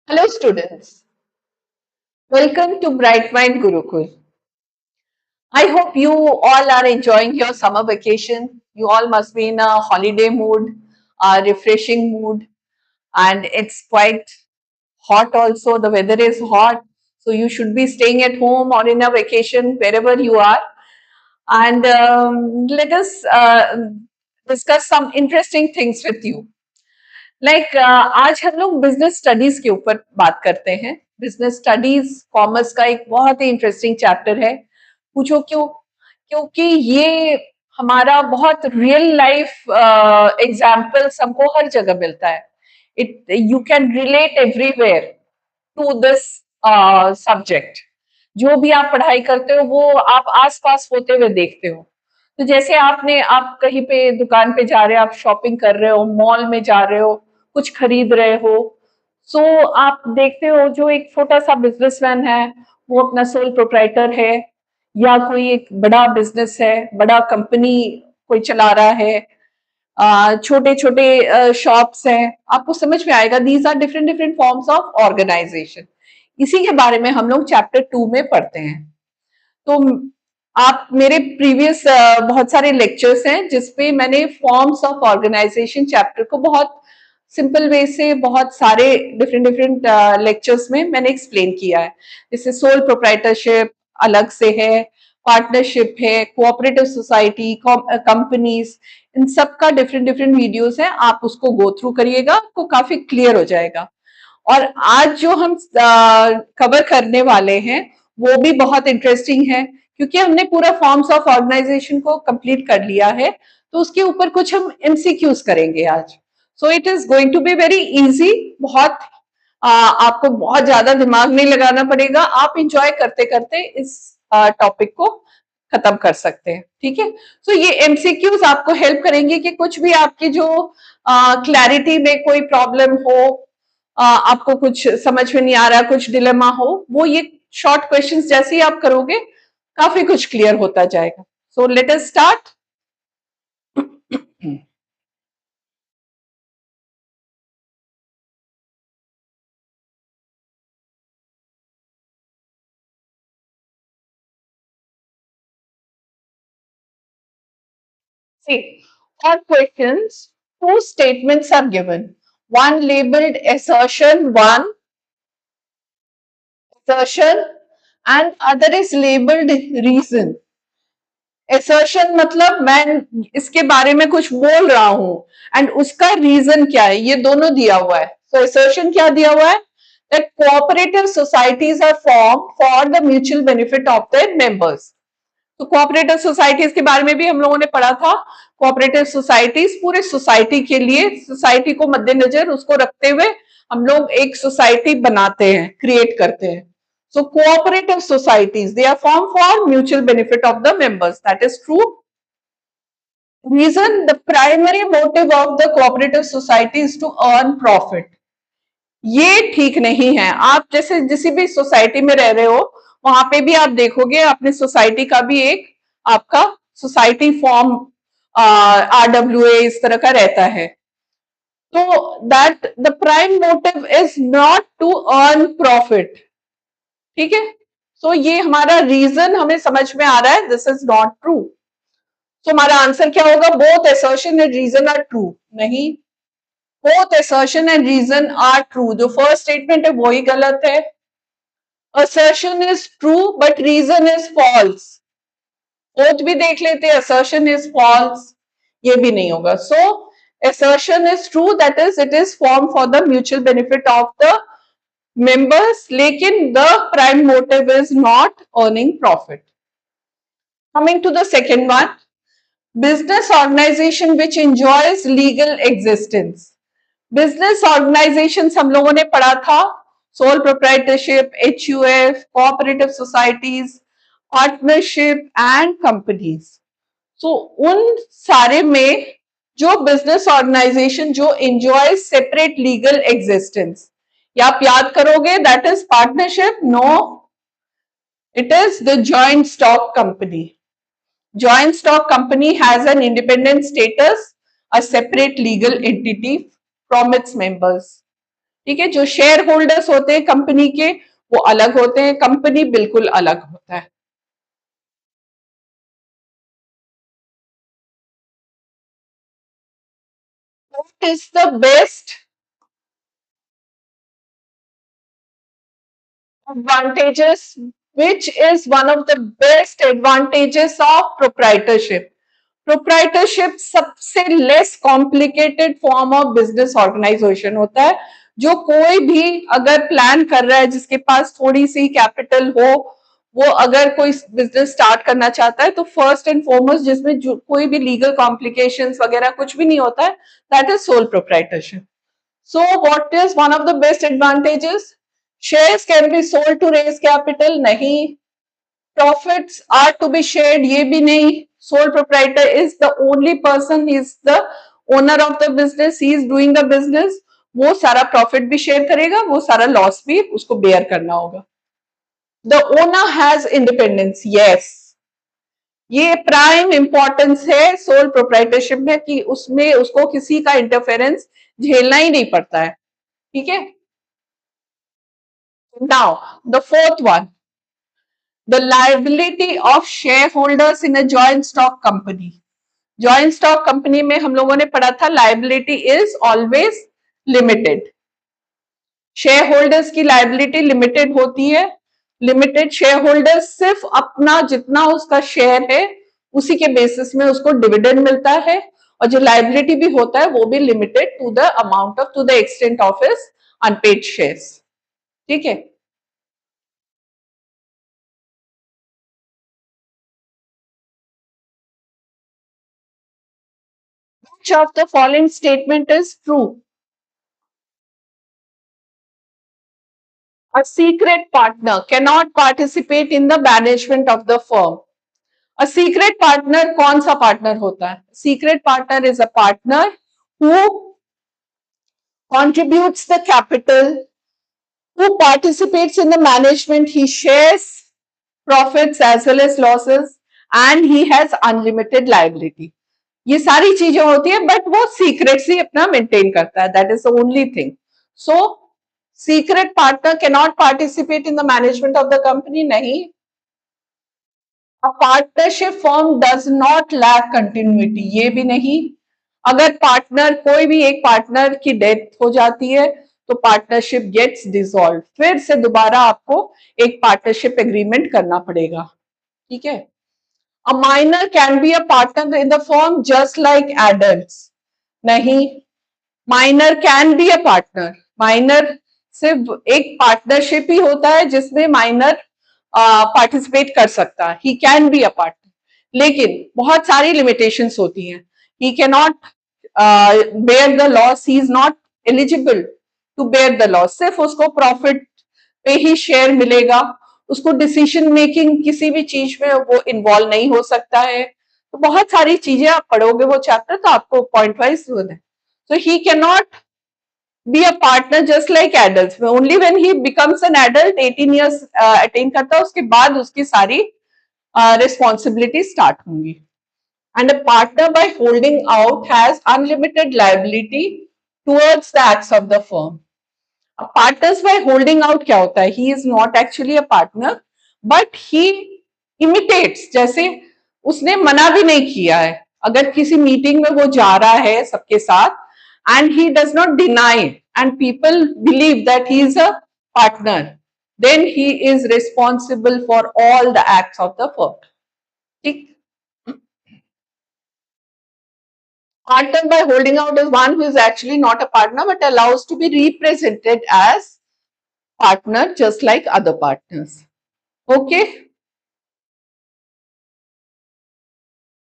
Hello students, welcome to Bright Mind Gurukul. I hope you all are enjoying your summer vacation. You all must be in a holiday mood, a refreshing mood, and it's quite hot also. The weather is hot, so you should be staying at home or in a vacation wherever you are. And let us discuss some interesting things with you. आज हम लोग business studies के ऊपर बात करते हैं। Business studies commerce का एक बहुत ही इंटरेस्टिंग चैप्टर है। पूछो क्यों? क्योंकि ये हमारा बहुत रियल लाइफ एग्जाम्पल्स हमको हर जगह मिलता है। It you can relate everywhere to this subject. जो भी आप पढ़ाई करते हो वो आप आसपास होते हुए देखते हो। तो जैसे आप कहीं पे दुकान पे जा रहे हो, आप शॉपिंग कर रहे हो, मॉल में जा रहे हो, कुछ खरीद रहे हो, सो आप देखते हो जो एक छोटा सा बिजनेसमैन है, वो अपना सोल प्रोप्राइटर है, या कोई एक बड़ा बिजनेस है, बड़ा कंपनी कोई चला रहा है, छोटे छोटे शॉप्स हैं, आपको समझ में आएगा। These are different different forms of organisation. इसी के बारे में हम लोग चैप्टर 2 में पढ़ते हैं। तो आप मेरे प्रीवियस बहुत सारे लेक्चर्स हैं जिसपे मैंने फॉर्म्स ऑफ ऑर्गेनाइजेशन चैप्टर को बहुत सिंपल वे से बहुत सारे डिफरेंट डिफरेंट लेक्चर्स में मैंने एक्सप्लेन किया है। जैसे सोल प्रोप्राइटरशिप अलग से है, पार्टनरशिप है, कोऑपरेटिव सोसाइटी, कंपनीज, इन सब का डिफरेंट डिफरेंट वीडियोस है। आप उसको गो थ्रू करिएगा, आपको काफी क्लियर हो जाएगा। और आज जो हम कवर करने वाले हैं वो भी बहुत इंटरेस्टिंग है, क्योंकि हमने पूरा फॉर्म्स ऑफ ऑर्गेनाइजेशन को कंप्लीट कर लिया है। तो उसके ऊपर कुछ हम एमसीक्यूज करेंगे आज। So it is going to be very easy. बहुत आपको बहुत ज्यादा दिमाग नहीं लगाना पड़ेगा। आप इंजॉय करते करते इस टॉपिक को खत्म कर सकते हैं। ठीक है। सो ये एमसीक्यूज आपको हेल्प करेंगे कि कुछ भी आपकी जो क्लैरिटी में कोई प्रॉब्लम हो, आपको कुछ समझ में नहीं आ रहा, कुछ डिलेमा हो, वो ये शॉर्ट क्वेश्चंस जैसे ही आप करोगे काफी कुछ क्लियर होता जाएगा। So let us start. See, for questions, two statements are given. One labeled assertion, and other is labeled reason. Assertion मतलब मैं इसके बारे में कुछ बोल रहा हूं, एंड उसका रीजन क्या है, ये दोनों दिया हुआ है। तो assertion क्या दिया हुआ है? That cooperative societies are formed for the mutual benefit of their members. तो कोऑपरेटिव सोसाइटीज के बारे में भी हम लोगों ने पढ़ा था। कोऑपरेटिव सोसाइटीज पूरे सोसाइटी के लिए, सोसाइटी को मद्देनजर उसको रखते हुए हम लोग एक सोसाइटी बनाते हैं, क्रिएट करते हैं। So cooperative societies, they are formed for mutual benefit of the members. That is true. Reason, the primary motive of the cooperative society is to earn profit. ये ठीक नहीं है। आप जैसे जिस भी सोसाइटी में रह रहे हो, वहां पे भी आप देखोगे अपने सोसाइटी का भी एक आपका सोसाइटी फॉर्म RWA इस तरह का रहता है। तो that the prime motive is not to earn profit. ठीक है। सो ये हमारा रीजन हमें समझ में आ रहा है, दिस इज नॉट ट्रू। तो हमारा आंसर क्या होगा? Both assertion and reason are true. नहीं, both assertion and reason are true. जो फर्स्ट स्टेटमेंट है वही गलत है। assertion is true but reason is false. Both भी देख लेते हैं, assertion is false, ये भी नहीं होगा। so assertion is true, that is it is formed for the mutual benefit of the members, लेकिन the prime motive is not earning profit. Coming to the second one, business organization which enjoys legal existence. Business organisation हम लोगों ने पढ़ा था, sole proprietorship, HUF, cooperative societies, partnership and companies. So उन सारे में जो बिजनेस ऑर्गेनाइजेशन जो एंजॉय सेपरेट लीगल एग्जिस्टेंस, या आप याद करोगे, that is partnership. No, it is the joint stock company. Joint stock company has an independent status, a separate legal entity from its members. ठीक है, जो शेयर होल्डर्स होते हैं कंपनी के वो अलग होते हैं, कंपनी बिल्कुल अलग होता है। What is the best advantages, which is one of the best advantages of proprietorship? Proprietorship सबसे less complicated form of business organisation होता है। जो कोई भी अगर प्लान कर रहा है, जिसके पास थोड़ी सी कैपिटल हो, वो अगर कोई बिजनेस स्टार्ट करना चाहता है, तो फर्स्ट एंड फॉरमोस्ट जिसमें कोई भी लीगल कॉम्प्लिकेशंस वगैरह कुछ भी नहीं होता है, that is sole proprietorship. So what is one of the best advantages? Shares can be sold to raise capital, नहीं। Profits are to be shared, ये भी नहीं। Sole proprietor is the only person, he is the owner of the business, he is doing the business। वो सारा profit भी share करेगा, वो सारा लॉस भी उसको बेयर करना होगा। The owner has independence, yes. ये प्राइम इंपॉर्टेंस है सोल प्रोप्राइटरशिप में कि उसमें उसको किसी का इंटरफेरेंस झेलना ही नहीं पड़ता है। ठीक है, now the fourth one, the liability of shareholders in a joint stock company। Joint stock company में हम लोगों ने पढ़ा था liability is always limited. Share holders की लाइबिलिटी लिमिटेड होती है। लिमिटेड शेयर होल्डर सिर्फ अपना जितना उसका शेयर है उसी के बेसिस में उसको डिविडेंड मिलता है, और जो लाइबिलिटी भी होता है वो भी limited to the amount of to the extent of his unpaid shares. ठीक है, which of the following statement is true? A secret partner cannot participate in the management of the firm। A secret partner कौन सा partner होता है? Secret partner is a partner who contributes the capital, who participates in the management, he shares profits as well as losses, and he has unlimited liability। ये सारी चीजें होती है, but वो सीक्रेटली अपना मेंटेन करता है, that is the only thing. So secret partner can not participate in the management of the company, नहीं। A partnership form does not lack continuity, ये भी नहीं। अगर पार्टनर कोई भी एक पार्टनर की डेथ हो जाती है तो पार्टनरशिप गेट्स डिसॉल्व, फिर से दोबारा आपको एक पार्टनरशिप एग्रीमेंट करना पड़ेगा। ठीक है, a minor can be a partner in the firm just like adults, नहीं। Minor can be a partner, minor सिर्फ एक पार्टनरशिप ही होता है जिसमें माइनर पार्टिसिपेट कर सकता है, he can be a partner. लेकिन बहुत सारी लिमिटेशंस होती हैं, he can not bear the loss, he is not eligible to bear the loss. सिर्फ उसको प्रॉफिट पे ही शेयर मिलेगा, उसको डिसीजन मेकिंग किसी भी चीज में वो इन्वॉल्व नहीं हो सकता है। तो बहुत सारी चीजें आप पढ़ोगे वो चैप्टर तो आपको point wise. So he cannot be a partner just like adults। Only when he becomes an adult 18 years attain करता है उसके बाद उसकी सारी responsibility start होंगी। And a partner by holding out has unlimited liability towards the acts of the firm। Partners by holding out क्या होता है? ही is not actually a partner but he imitates, जैसे उसने मना भी नहीं किया है, अगर किसी मीटिंग में वो जा रहा है सबके साथ and he does not deny and people believe that he is a partner, then he is responsible for all the acts of the firm. ठीक, partner by holding out is one who is actually not a partner but allows to be represented as partner just like other partners। Okay,